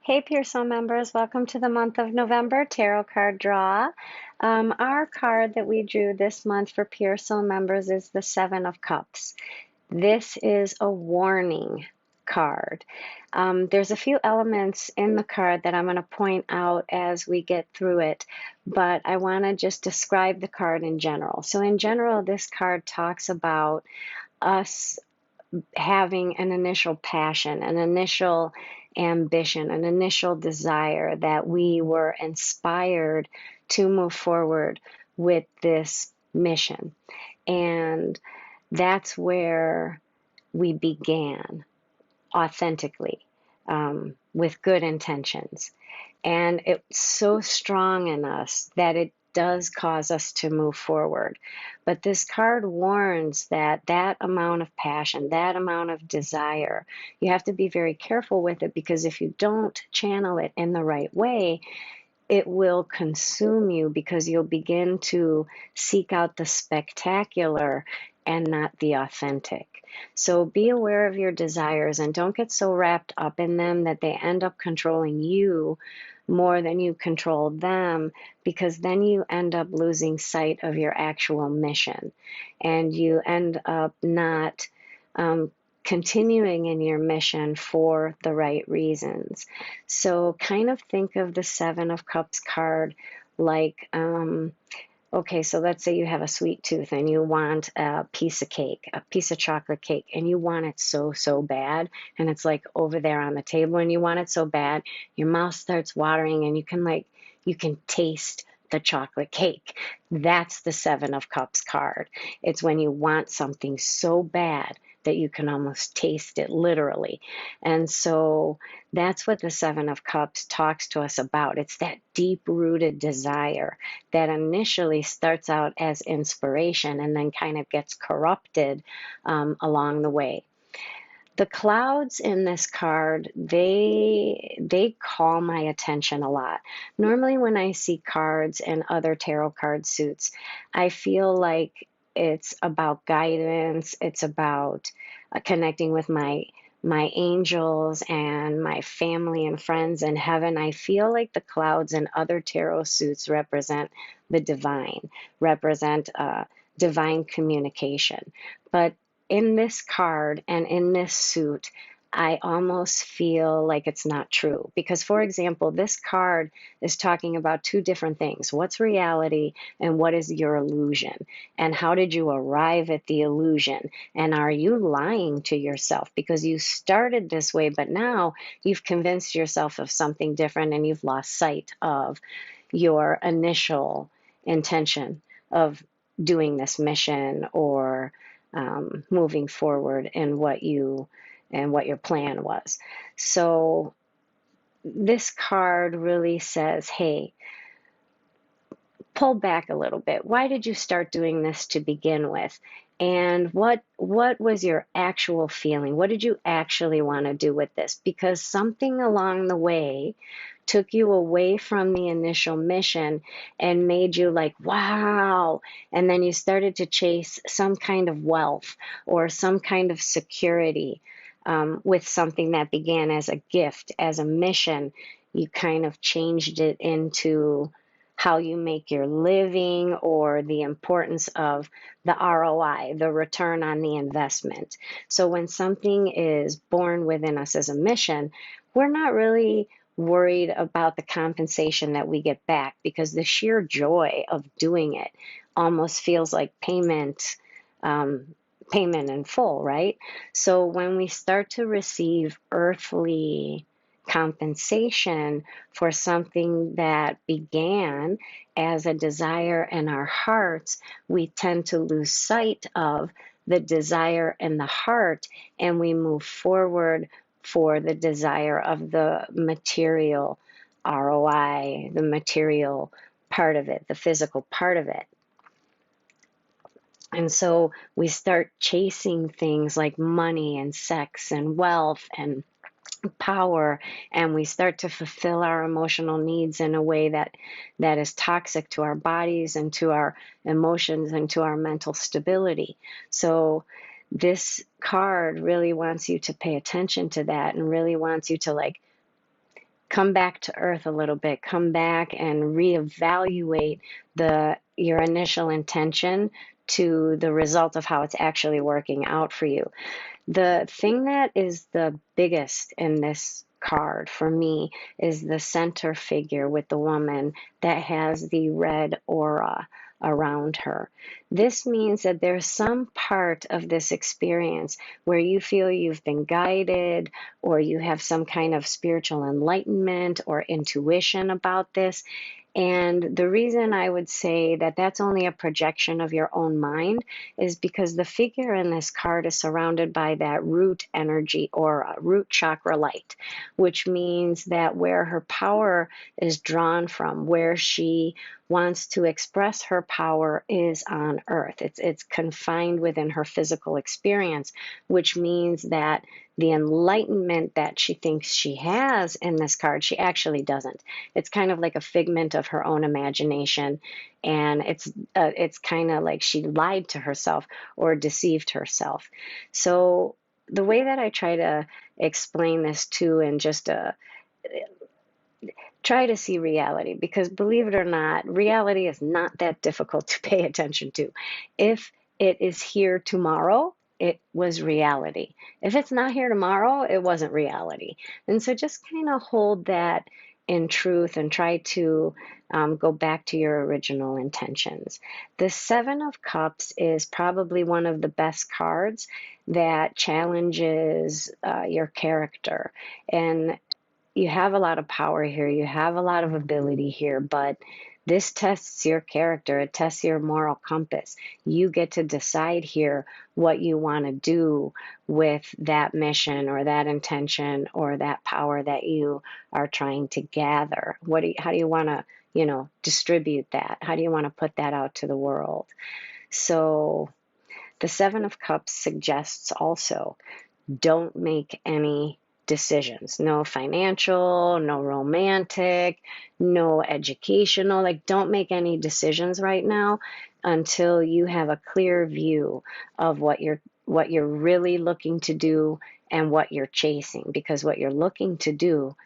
Hey Pearson members, welcome to the month of November tarot card draw. Our card that we drew this month for Pearson members is the Seven of Cups. This is a warning card. There's a few elements in the card that I'm going to point out as we get through it, but I want to just describe the card in general. So in general, this card talks about us having an initial passion, an initial ambition, an initial desire that we were inspired to move forward with this mission. And that's where we began authentically, with good intentions. And it's so strong in us that it does cause us to move forward. But this card warns that that amount of passion, that amount of desire, you have to be very careful with it, because if you don't channel it in the right way, it will consume you, because you'll begin to seek out the spectacular and not the authentic. So be aware of your desires and don't get so wrapped up in them that they end up controlling you more than you control them, because then you end up losing sight of your actual mission and you end up not continuing in your mission for the right reasons. So kind of think of the Seven of Cups card like, okay, so let's say you have a sweet tooth and you want a piece of cake, a piece of chocolate cake, and you want it so, so bad. And it's like over there on the table and you want it so bad, your mouth starts watering and you can taste the chocolate cake. That's the Seven of Cups card. It's when you want something so bad that you can almost taste it literally. And so that's what the Seven of Cups talks to us about. It's that deep-rooted desire that initially starts out as inspiration and then kind of gets corrupted along the way. The clouds in this card, they call my attention a lot. Normally when I see cards in other tarot card suits, I feel like it's about guidance, it's about connecting with my angels and my family and friends in heaven. I feel like the clouds in other tarot suits represent the divine, represent divine communication. But in this card and in this suit, I almost feel like it's not true. Because, for example, this card is talking about two different things. What's reality and what is your illusion? And how did you arrive at the illusion? And are you lying to yourself? Because you started this way, but now you've convinced yourself of something different and you've lost sight of your initial intention of doing this mission or moving forward in what your plan was. So this card really says, hey, pull back a little bit. Why did you start doing this to begin with? And what was your actual feeling? What did you actually want to do with this? Because something along the way took you away from the initial mission and made you like, wow. And then you started to chase some kind of wealth or some kind of security with something that began as a gift, as a mission. You kind of changed it into how you make your living or the importance of the ROI, the return on the investment. So when something is born within us as a mission, we're not really worried about the compensation that we get back, because the sheer joy of doing it almost feels like payment in full, right? So when we start to receive earthly compensation for something that began as a desire in our hearts, we tend to lose sight of the desire in the heart, and we move forward for the desire of the material ROI, the material part of it, the physical part of it. And so we start chasing things like money and sex and wealth and power, and we start to fulfill our emotional needs in a way that is toxic to our bodies and to our emotions and to our mental stability. So this card really wants you to pay attention to that and really wants you to like come back to earth a little bit, come back and reevaluate your initial intention to the result of how it's actually working out for you. The thing that is the biggest in this card for me is the center figure with the woman that has the red aura around her. This means that there's some part of this experience where you feel you've been guided, or you have some kind of spiritual enlightenment or intuition about this. And the reason I would say that that's only a projection of your own mind is because the figure in this card is surrounded by that root energy aura, root chakra light, which means that where her power is drawn from, where she wants to express her power, is on earth. It's confined within her physical experience, which means that the enlightenment that she thinks she has in this card, she actually doesn't. It's kind of like a figment of her own imagination, and it's kind of like she lied to herself or deceived herself. So the way that I try to explain this too, and just try to see reality, because believe it or not, reality is not that difficult to pay attention to. If it is here tomorrow, it was reality. If it's not here tomorrow, it wasn't reality. And so just kind of hold that in truth and try to go back to your original intentions. The Seven of Cups is probably one of the best cards that challenges your character. And you have a lot of power here, you have a lot of ability here, but this tests your character, it tests your moral compass. You get to decide here what you want to do with that mission or that intention or that power that you are trying to gather. How do you want to, distribute that? How do you want to put that out to the world? So the Seven of Cups suggests also, don't make any decisions. No financial, no romantic, no educational. Like, don't make any decisions right now until you have a clear view of what you're really looking to do and what you're chasing. Because what you're looking to do,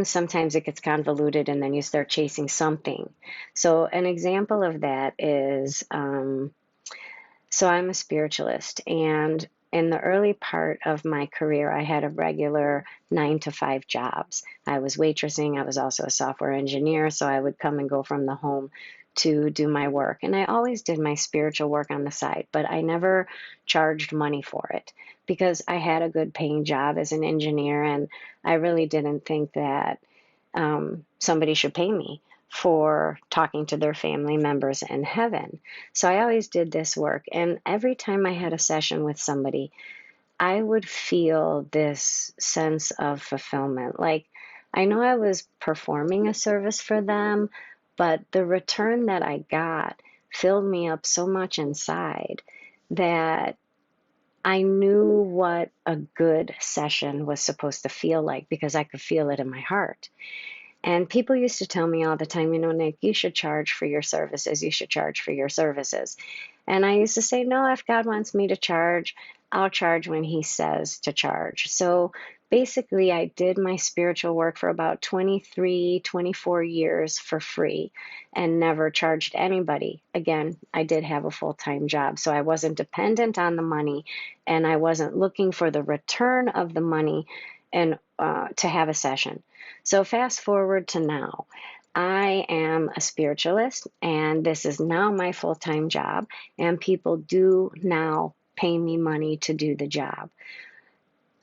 sometimes it gets convoluted and then you start chasing something. So an example of that is, so I'm a spiritualist, and in the early part of my career, I had a regular 9 to 5 jobs. I was waitressing. I was also a software engineer, so I would come and go from the home to do my work. And I always did my spiritual work on the side, but I never charged money for it because I had a good paying job as an engineer, and I really didn't think that somebody should pay me for talking to their family members in heaven. So I always did this work. And every time I had a session with somebody, I would feel this sense of fulfillment. Like, I know I was performing a service for them, but the return that I got filled me up so much inside that I knew what a good session was supposed to feel like because I could feel it in my heart. And people used to tell me all the time, Nick, you should charge for your services. You should charge for your services. And I used to say, no, if God wants me to charge, I'll charge when he says to charge. So basically, I did my spiritual work for about 23, 24 years for free and never charged anybody. Again, I did have a full-time job, so I wasn't dependent on the money, and I wasn't looking for the return of the money and to have a session. So fast forward to now. I am a spiritualist, and this is now my full-time job, and people do now pay me money to do the job.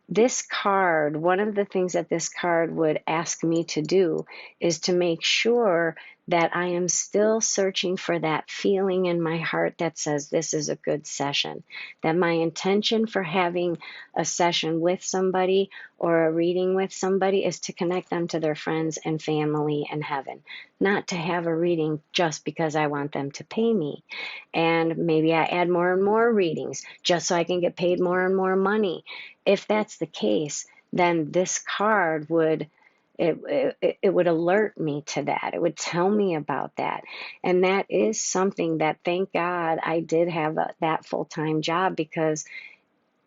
This card, one of the things that this card would ask me to do is to make sure that I am still searching for that feeling in my heart that says this is a good session, that my intention for having a session with somebody or a reading with somebody is to connect them to their friends and family in heaven, not to have a reading just because I want them to pay me. And maybe I add more and more readings just so I can get paid more and more money. If that's the case, then this card would it would alert me to that. It would tell me about that. And that is something that, thank God, I did have that full-time job, because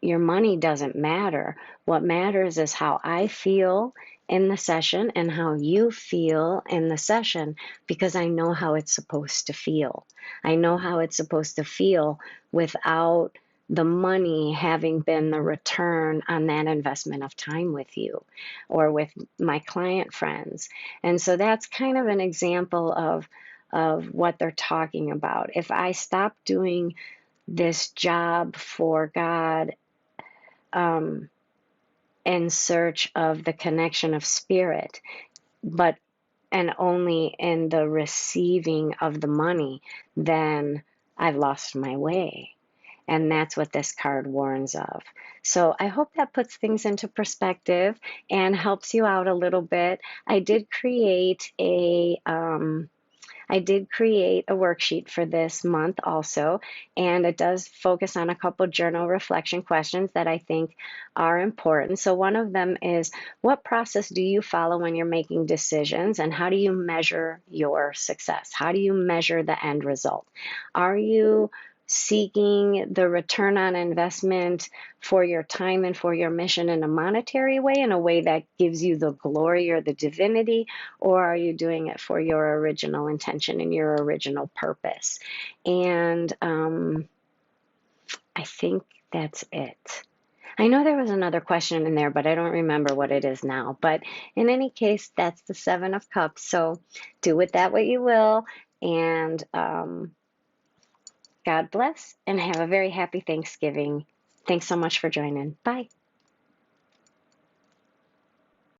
your money doesn't matter. What matters is how I feel in the session and how you feel in the session, because I know how it's supposed to feel. I know how it's supposed to feel without the money having been the return on that investment of time with you or with my client friends. And so that's kind of an example of what they're talking about. If I stop doing this job for God, in search of the connection of spirit, but and only in the receiving of the money, then I've lost my way. And that's what this card warns of. So I hope that puts things into perspective and helps you out a little bit. I did create a worksheet for this month also, and it does focus on a couple journal reflection questions that I think are important. So one of them is, what process do you follow when you're making decisions, and how do you measure your success? How do you measure the end result? Are you seeking the return on investment for your time and for your mission in a monetary way, in a way that gives you the glory or the divinity, or are you doing it for your original intention and your original purpose? And I think that's it. I know there was another question in there, but I don't remember what it is now. But in any case, that's the Seven of Cups. So do with that what you will. And God bless and have a very happy Thanksgiving. Thanks so much for joining. Bye.